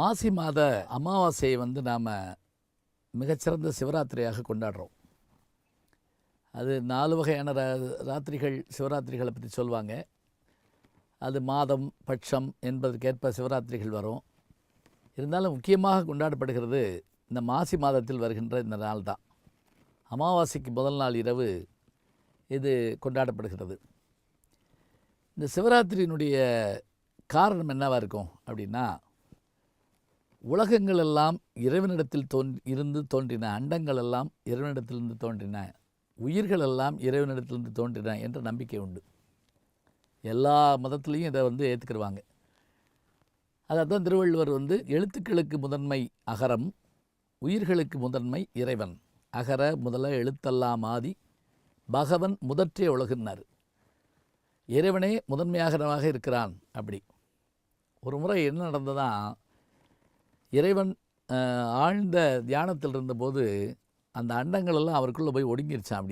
மாசி மாத அமாவாசையை நாம் மிகச்சிறந்த சிவராத்திரியாக கொண்டாடுறோம். அது 4 வகையான ராத்திரிகள் சிவராத்திரிகளை பற்றி சொல்லுவாங்க. அது மாதம் பட்சம் என்பதற்கேற்ப சிவராத்திரிகள் வரும். இருந்தாலும் முக்கியமாக கொண்டாடப்படுகிறது இந்த மாசி மாதத்தில் வருகின்ற இந்த நாள் தான். அமாவாசைக்கு முதல் நாள் இரவு இது கொண்டாடப்படுகிறது. இந்த சிவராத்திரியினுடைய காரணம் என்னவாக இருக்கும் அப்படின்னா, உலகங்கள் எல்லாம் இறைவனிடத்தில் இருந்து தோன்றின, அண்டங்கள் எல்லாம் இறைவனிடத்திலிருந்து தோன்றின, உயிர்கள் எல்லாம் இறைவனிடத்திலிருந்து தோன்றின என்ற நம்பிக்கை உண்டு. எல்லா மதத்துலேயும் இதை ஏற்றுக்கிடுவாங்க. அதான் திருவள்ளுவர் எழுத்துக்களுக்கு முதன்மை அகரம், உயிர்களுக்கு முதன்மை இறைவன். அகர முதல எழுத்தெல்லாம் ஆதி, பகவன் முதற்றே உலகுன்னார். இறைவனே முதன்மையாகரமாக இருக்கிறான். அப்படி ஒரு முறை என்ன நடந்ததான், இறைவன் ஆழ்ந்த தியானத்தில் இருந்தபோது அந்த அண்டங்கள் எல்லாம் அவருக்குள்ளே போய் ஒடுங்கிருச்சான்.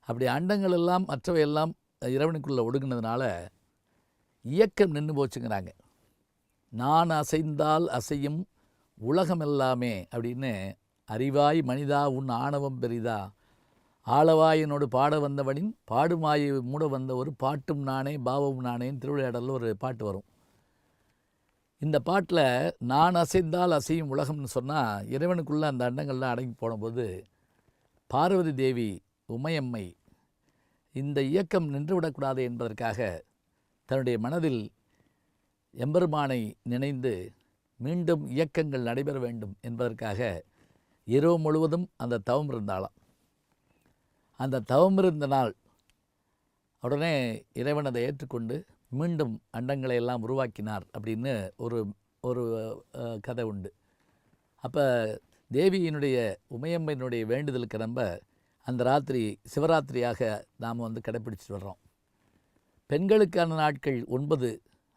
அப்படி அண்டங்கள் எல்லாம் மற்றவையெல்லாம் இறைவனுக்குள்ளே ஒடுங்கினதுனால இயக்கம் நின்று போச்சுங்கிறாங்க. நான் அசைந்தால் அசையும் உலகம் எல்லாமே அப்படின்னு, அறிவாய் மனிதா உன் ஆணவம் பெரிதா, ஆளவாயினோடு பாட வந்தவனின் பாடுமாயை மூட வந்த ஒரு பாட்டும் நானே பாவமும் நானேன்னு திருவிளையாடலில் ஒரு பாட்டு வரும். இந்த பாட்டில் நான் அசைந்தால் அசையும் உலகம்னு சொன்னால், இறைவனுக்குள்ளே அந்த அண்டங்கள்லாம் அடங்கி போனபோது பார்வதி தேவி உமையம்மை இந்த இயக்கம் நின்றுவிடக்கூடாது என்பதற்காக தன்னுடைய மனதில் எம்பெருமானை நினைந்து மீண்டும் இயக்கங்கள் நடைபெற வேண்டும் என்பதற்காக இரவு முழுவதும் அந்த தவம் இருந்தாளாம். அந்த தவம் இருந்த நாள் உடனே இறைவன் அதை ஏற்றுக்கொண்டு மீண்டும் அண்டங்களை எல்லாம் உருவாக்கினார் அப்படின்னு ஒரு கதை உண்டு. அப்போ தேவியினுடைய உமையம்மனுடைய வேண்டுதலுக்கு நம்ம அந்த ராத்திரி சிவராத்திரியாக நாம் கடைப்பிடிச்சிட்டு வர்றோம். பெண்களுக்கான நாட்கள் 9,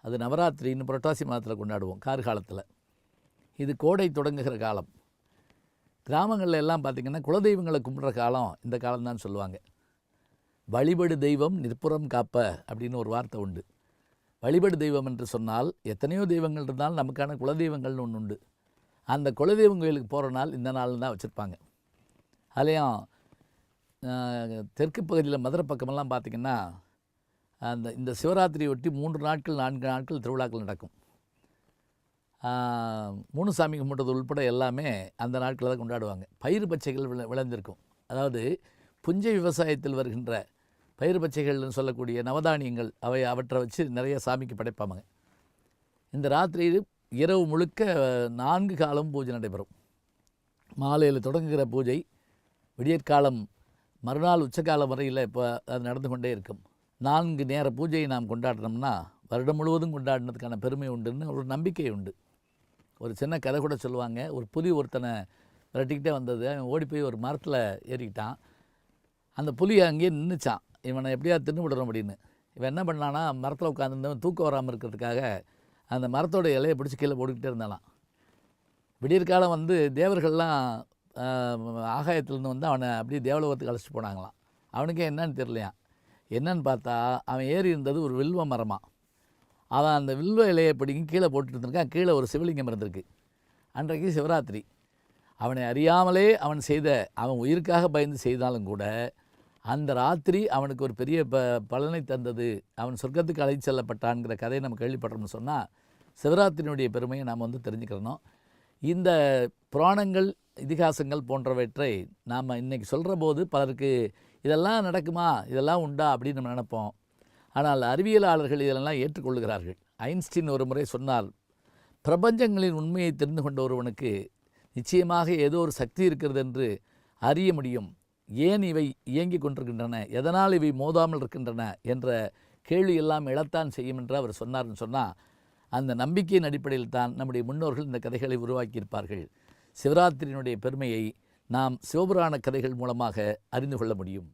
அது நவராத்திரின்னு புரட்டாசி மாதத்தில் கொண்டாடுவோம், கார்காலத்தில். இது கோடை தொடங்குகிற காலம். கிராமங்களில் எல்லாம் பார்த்திங்கன்னா குலதெய்வங்களை கும்பிட்ற காலம் இந்த காலம்தான் சொல்லுவாங்க. வழிபடு தெய்வம் நிற்புறம் காப்ப அப்படின்னு ஒரு வார்த்தை உண்டு. வழிபடு தெய்வம் என்று சொன்னால் எத்தனையோ தெய்வங்கள் இருந்தாலும் நமக்கான குலதெய்வங்கள்னு ஒன்று உண்டு. அந்த குலதெய்வம் கோயிலுக்கு போகிற நாள் இந்த நாள் தான் வச்சுருப்பாங்க. அதுலேயும் தெற்கு பகுதியில் மதுரை பக்கமெல்லாம் பார்த்திங்கன்னா இந்த சிவராத்திரியை ஒட்டி 3 நாட்கள் 4 நாட்கள் திருவிழாக்கள் நடக்கும். 3 சாமி கும்பிட்டது உள்பட எல்லாமே அந்த நாட்களில் தான் கொண்டாடுவாங்க. பயிர் பச்சைகள் விளைந்திருக்கும். அதாவது புஞ்சை விவசாயத்தில் வருகின்ற பயிர் பச்சைகள்னு சொல்லக்கூடிய நவதானியங்கள் அவற்றை வச்சு நிறைய சாமிக்கு படைப்பாங்க. இந்த ராத்திரியில் இரவு முழுக்க 4 காலம் பூஜை நடைபெறும். மாலையில் தொடங்குகிற பூஜை விடியற்காலம் மறுநாள் உச்சகாலம் வரையில் இப்போ அது நடந்து கொண்டே இருக்கும். 4 நேர பூஜையை நாம் கொண்டாடினோம்னா வருடம் முழுவதும் கொண்டாடினதுக்கான பெருமை உண்டுன்னு ஒரு நம்பிக்கை உண்டு. ஒரு சின்ன கதை கூட சொல்லுவாங்க. ஒரு புலி ஒருத்தனை விரட்டிக்கிட்டே வந்தது. அவன் ஓடி போய் ஒரு மரத்தில் ஏறிக்கிட்டான். அந்த புலி அங்கேயே நின்றுச்சான், இவனை எப்படியா தின்னு விடுறோம் அப்படின்னு. இவன் என்ன பண்ணான்னா, மரத்தில் உட்காந்துருந்தவன் தூக்கம் வராமல் இருக்கிறதுக்காக அந்த மரத்தோட இலையை பிடிச்சி கீழே போட்டுக்கிட்டே இருந்தாலாம். விடியற்காலம் தேவர்கள்லாம் ஆகாயத்துலேருந்து அவனை அப்படியே தேவலோகத்துக்கு அழைச்சிட்டு போனாங்களாம். அவனுக்கே என்னன்னு தெரியலையான். என்னன்னு பார்த்தா அவன் ஏறி இருந்தது ஒரு வில்வ மரமாக. அவன் அந்த வில்வ இலையை பிடிங்கி கீழே போட்டுட்டு இருந்திருக்கான். கீழே ஒரு சிவலிங்கம் இருந்திருக்கு. அன்றைக்கு சிவராத்திரி. அவனை அறியாமலே அவன் உயிருக்காக பயந்து செய்தாலும் கூட அந்த ராத்திரி அவனுக்கு ஒரு பெரிய பலனை தந்தது. அவன் சொர்க்கத்துக்கு அழைத்து செல்லப்பட்டான்கிற கதையை நம்ம கேள்விப்படுறோம்னு சொன்னால், சிவராத்திரியினுடைய பெருமையை நாம் தெரிஞ்சுக்கிறணும். இந்த புராணங்கள் இதிகாசங்கள் போன்றவற்றை நாம் இன்றைக்கி சொல்கிற போது பலருக்கு இதெல்லாம் நடக்குமா, இதெல்லாம் உண்டா அப்படின்னு நம்ம நினைப்போம். ஆனால் அறிவியலாளர்கள் இதெல்லாம் ஏற்றுக்கொள்கிறார்கள். ஐன்ஸ்டீன் ஒரு முறை சொன்னார், பிரபஞ்சங்களின் உண்மையை தெரிந்து கொண்ட ஒருவனுக்கு நிச்சயமாக ஏதோ ஒரு சக்தி இருக்கிறது என்று அறிய முடியும். ஏன் இவை இயங்கி கொண்டிருக்கின்றன, எதனால் இவை மோதாமல் இருக்கின்றன என்ற கேள்வி எல்லாம் எழத்தான் செய்யும் என்று அவர் சொன்னார்னு சொன்னால், அந்த நம்பிக்கையின் அடிப்படையில் தான் நம்முடைய முன்னோர்கள் இந்த கதைகளை உருவாக்கியிருப்பார்கள். சிவராத்திரியினுடைய பெருமையை நாம் சிவபுராண கதைகள் மூலமாக அறிந்து கொள்ள முடியும்.